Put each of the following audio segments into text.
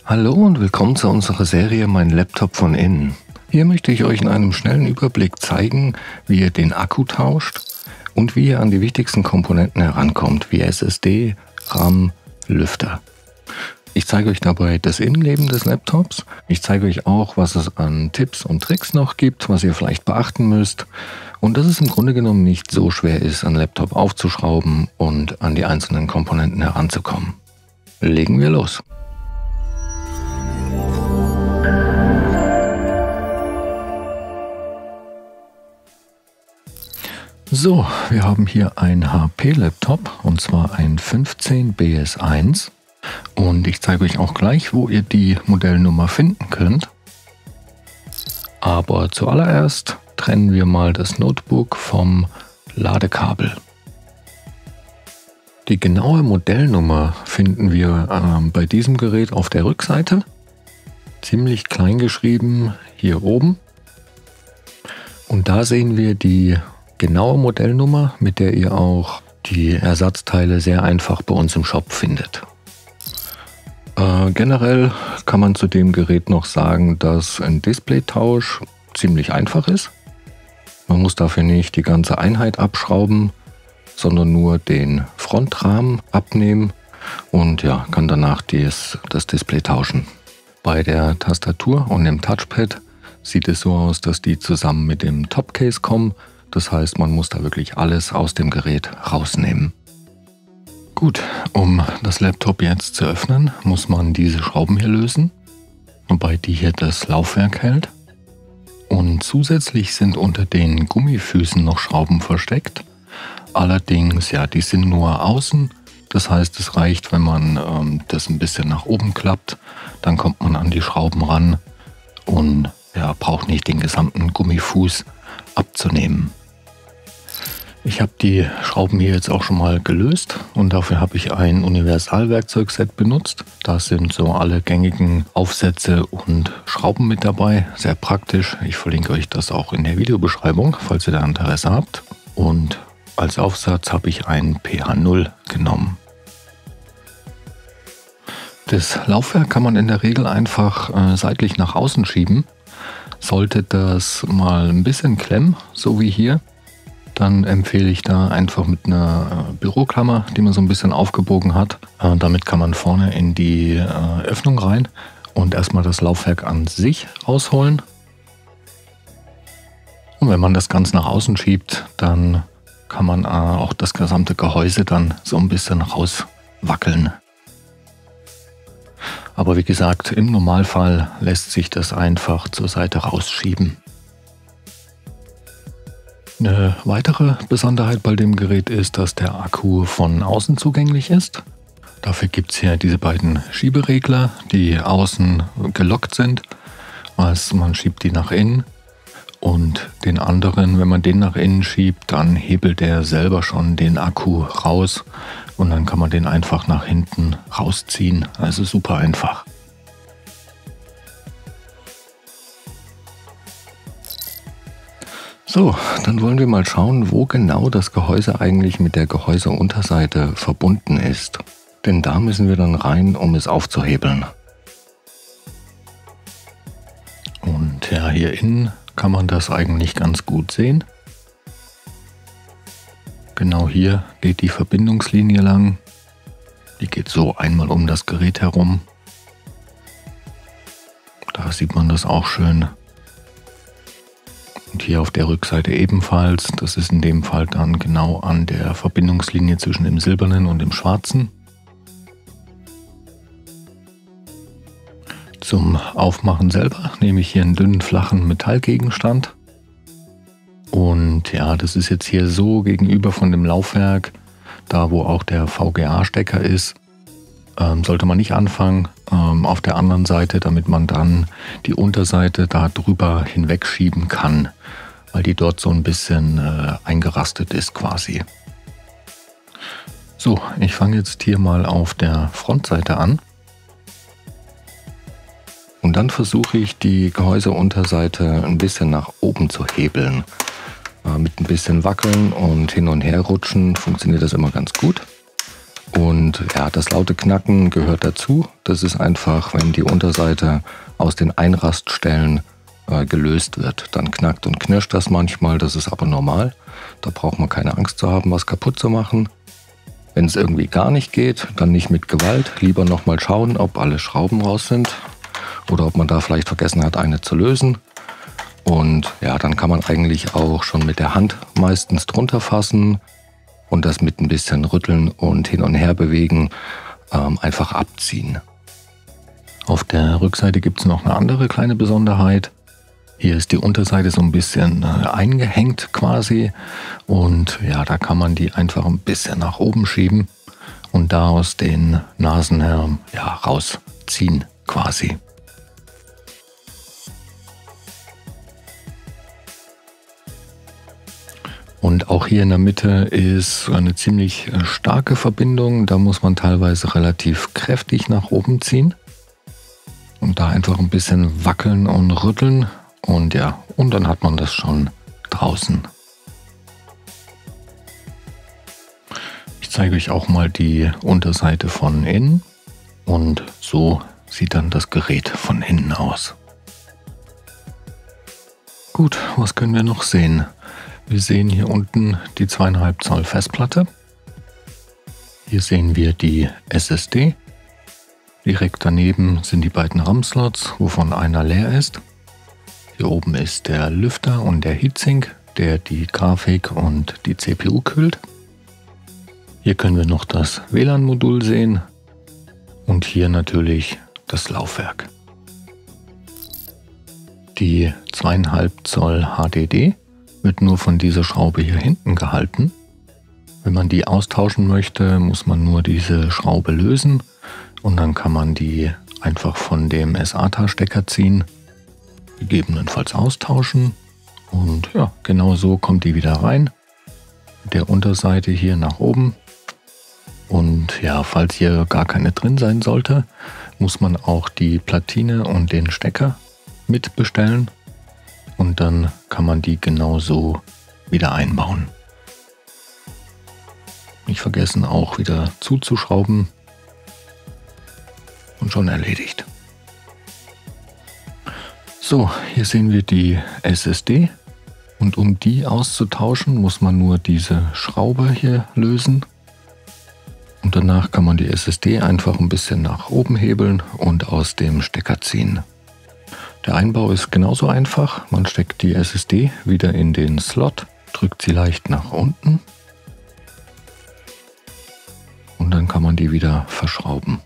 Hallo und willkommen zu unserer Serie Mein Laptop von innen. Hier möchte ich euch in einem schnellen Überblick zeigen, wie ihr den Akku tauscht und wie ihr an die wichtigsten Komponenten herankommt, wie SSD, RAM, Lüfter. Ich zeige euch dabei das Innenleben des Laptops. Ich zeige euch auch, was es an Tipps und Tricks noch gibt, was ihr vielleicht beachten müsst. Und dass es im Grunde genommen nicht so schwer ist, einen Laptop aufzuschrauben und an die einzelnen Komponenten heranzukommen. Legen wir los. So, wir haben hier ein HP-Laptop und zwar ein 15BS1 und ich zeige euch auch gleich, wo ihr die Modellnummer finden könnt. Aber zuallererst trennen wir mal das Notebook vom Ladekabel. Die genaue Modellnummer finden wir bei diesem Gerät auf der Rückseite, ziemlich klein geschrieben hier oben, und da sehen wir die genaue Modellnummer, mit der ihr auch die Ersatzteile sehr einfach bei uns im Shop findet. Generell kann man zu dem Gerät noch sagen, dass ein Displaytausch ziemlich einfach ist. Man muss dafür nicht die ganze Einheit abschrauben, sondern nur den Frontrahmen abnehmen und ja, kann danach das Display tauschen. Bei der Tastatur und dem Touchpad sieht es so aus, dass die zusammen mit dem Topcase kommen. Das heißt, man muss da wirklich alles aus dem Gerät rausnehmen. Gut, um das Laptop jetzt zu öffnen, muss man diese Schrauben hier lösen, wobei die hier das Laufwerk hält. Und zusätzlich sind unter den Gummifüßen noch Schrauben versteckt. Allerdings, ja, die sind nur außen. Das heißt, es reicht, wenn man das ein bisschen nach oben klappt. Dann kommt man an die Schrauben ran und ja, braucht nicht den gesamten Gummifuß abzunehmen. Ich habe die Schrauben hier jetzt auch schon mal gelöst und dafür habe ich ein Universalwerkzeugset benutzt. Da sind so alle gängigen Aufsätze und Schrauben mit dabei. Sehr praktisch. Ich verlinke euch das auch in der Videobeschreibung, falls ihr da Interesse habt. Und als Aufsatz habe ich einen PH0 genommen. Das Laufwerk kann man in der Regel einfach seitlich nach außen schieben. Sollte das mal ein bisschen klemmen, so wie hier, dann empfehle ich da einfach mit einer Büroklammer, die man so ein bisschen aufgebogen hat. Damit kann man vorne in die Öffnung rein und erstmal das Laufwerk an sich rausholen. Und wenn man das Ganze nach außen schiebt, dann kann man auch das gesamte Gehäuse dann so ein bisschen rauswackeln. Aber wie gesagt, im Normalfall lässt sich das einfach zur Seite rausschieben. Eine weitere Besonderheit bei dem Gerät ist, dass der Akku von außen zugänglich ist. Dafür gibt es hier diese beiden Schieberegler, die außen gelockt sind. Also man schiebt die nach innen und den anderen, wenn man den nach innen schiebt, dann hebelt der selber schon den Akku raus und dann kann man den einfach nach hinten rausziehen. Also super einfach. So, dann wollen wir mal schauen, wo genau das Gehäuse eigentlich mit der Gehäuseunterseite verbunden ist. Denn da müssen wir dann rein, um es aufzuhebeln. Und ja, hier innen kann man das eigentlich ganz gut sehen. Genau hier geht die Verbindungslinie lang. Die geht so einmal um das Gerät herum. Da sieht man das auch schön. Und hier auf der Rückseite ebenfalls. Das ist in dem Fall dann genau an der Verbindungslinie zwischen dem silbernen und dem schwarzen. Zum Aufmachen selber nehme ich hier einen dünnen, flachen Metallgegenstand. Und ja, das ist jetzt hier so gegenüber von dem Laufwerk, da wo auch der VGA-Stecker ist, sollte man nicht anfangen. Auf der anderen Seite, damit man dann die Unterseite da drüber hinwegschieben kann, weil die dort so ein bisschen eingerastet ist quasi. So, ich fange jetzt hier mal auf der Frontseite an. Und dann versuche ich die Gehäuseunterseite ein bisschen nach oben zu hebeln. Mit ein bisschen Wackeln und hin und her rutschen funktioniert das immer ganz gut. Und ja, das laute Knacken gehört dazu. Das ist einfach, wenn die Unterseite aus den Einraststellen gelöst wird. Dann knackt und knirscht das manchmal, das ist aber normal. Da braucht man keine Angst zu haben, was kaputt zu machen. Wenn es irgendwie gar nicht geht, dann nicht mit Gewalt. Lieber nochmal schauen, ob alle Schrauben raus sind oder ob man da vielleicht vergessen hat, eine zu lösen. Und ja, dann kann man eigentlich auch schon mit der Hand meistens drunter fassen und das mit ein bisschen rütteln und hin und her bewegen einfach abziehen. Auf der Rückseite gibt es noch eine andere kleine Besonderheit. Hier ist die Unterseite so ein bisschen eingehängt quasi und ja, da kann man die einfach ein bisschen nach oben schieben und da aus den Nasen rausziehen quasi. Und auch hier in der Mitte ist eine ziemlich starke Verbindung, da muss man teilweise relativ kräftig nach oben ziehen und da einfach ein bisschen wackeln und rütteln. Und ja, und dann hat man das schon draußen. Ich zeige euch auch mal die Unterseite von innen und so sieht dann das Gerät von innen aus. Gut, was können wir noch sehen? Wir sehen hier unten die 2,5 Zoll Festplatte. Hier sehen wir die SSD. Direkt daneben sind die beiden RAM-Slots, wovon einer leer ist. Hier oben ist der Lüfter und der Heatsink, der die Grafik und die CPU kühlt. Hier können wir noch das WLAN-Modul sehen und hier natürlich das Laufwerk. Die 2,5 Zoll HDD wird nur von dieser Schraube hier hinten gehalten. Wenn man die austauschen möchte, muss man nur diese Schraube lösen und dann kann man die einfach von dem SATA-Stecker ziehen, gegebenenfalls austauschen und ja, genau so kommt die wieder rein. Mit der Unterseite hier nach oben und ja, falls hier gar keine drin sein sollte, muss man auch die Platine und den Stecker mitbestellen und dann kann man die genauso wieder einbauen. Nicht vergessen auch wieder zuzuschrauben und schon erledigt. So, hier sehen wir die SSD und um die auszutauschen, muss man nur diese Schraube hier lösen und danach kann man die SSD einfach ein bisschen nach oben hebeln und aus dem Stecker ziehen. Der Einbau ist genauso einfach, man steckt die SSD wieder in den Slot, drückt sie leicht nach unten und dann kann man die wieder verschrauben.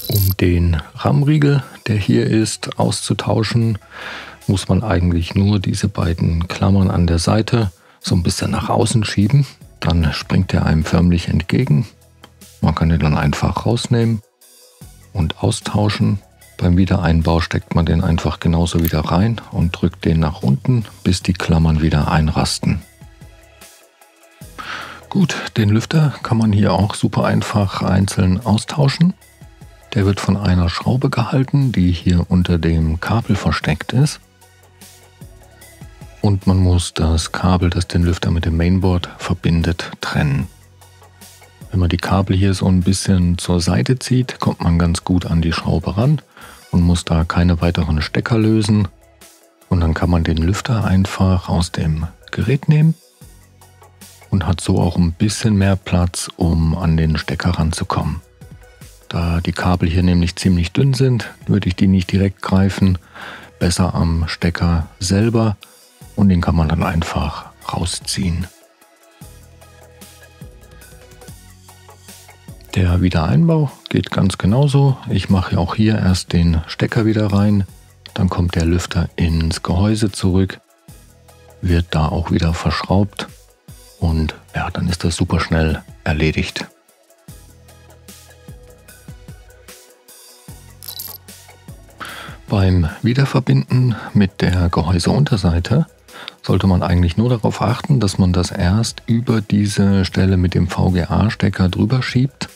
Um den RAM-Riegel, der hier ist, auszutauschen, muss man eigentlich nur diese beiden Klammern an der Seite so ein bisschen nach außen schieben. Dann springt er einem förmlich entgegen. Man kann den dann einfach rausnehmen und austauschen. Beim Wiedereinbau steckt man den einfach genauso wieder rein und drückt den nach unten, bis die Klammern wieder einrasten. Gut, den Lüfter kann man hier auch super einfach einzeln austauschen. Der wird von einer Schraube gehalten, die hier unter dem Kabel versteckt ist. Und man muss das Kabel, das den Lüfter mit dem Mainboard verbindet, trennen. Wenn man die Kabel hier so ein bisschen zur Seite zieht, kommt man ganz gut an die Schraube ran und muss da keine weiteren Stecker lösen. Und dann kann man den Lüfter einfach aus dem Gerät nehmen und hat so auch ein bisschen mehr Platz, um an den Stecker ranzukommen. Da die Kabel hier nämlich ziemlich dünn sind, würde ich die nicht direkt greifen, besser am Stecker selber und den kann man dann einfach rausziehen. Der Wiedereinbau geht ganz genauso. Ich mache auch hier erst den Stecker wieder rein, dann kommt der Lüfter ins Gehäuse zurück, wird da auch wieder verschraubt und ja, dann ist das super schnell erledigt. Beim Wiederverbinden mit der Gehäuseunterseite sollte man eigentlich nur darauf achten, dass man das erst über diese Stelle mit dem VGA-Stecker drüber schiebt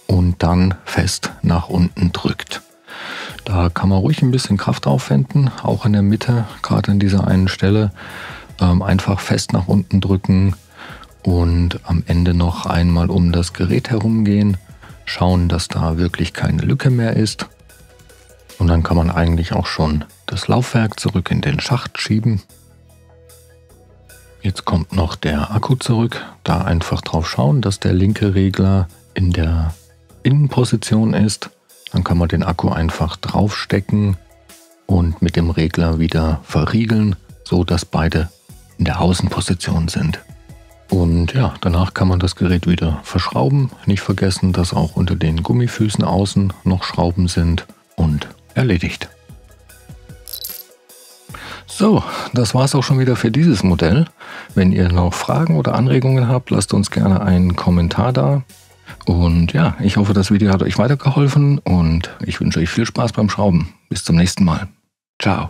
und dann fest nach unten drückt. Da kann man ruhig ein bisschen Kraft aufwenden, auch in der Mitte, gerade an dieser einen Stelle, einfach fest nach unten drücken und am Ende noch einmal um das Gerät herumgehen, schauen, dass da wirklich keine Lücke mehr ist. Und dann kann man eigentlich auch schon das Laufwerk zurück in den Schacht schieben. Jetzt kommt noch der Akku zurück. Da einfach drauf schauen, dass der linke Regler in der Innenposition ist. Dann kann man den Akku einfach draufstecken und mit dem Regler wieder verriegeln, so dass beide in der Außenposition sind. Und ja, danach kann man das Gerät wieder verschrauben. Nicht vergessen, dass auch unter den Gummifüßen außen noch Schrauben sind und erledigt. So, das war es auch schon wieder für dieses Modell. Wenn ihr noch Fragen oder Anregungen habt, lasst uns gerne einen Kommentar da. Und ja, ich hoffe, das Video hat euch weitergeholfen und ich wünsche euch viel Spaß beim Schrauben. Bis zum nächsten Mal. Ciao.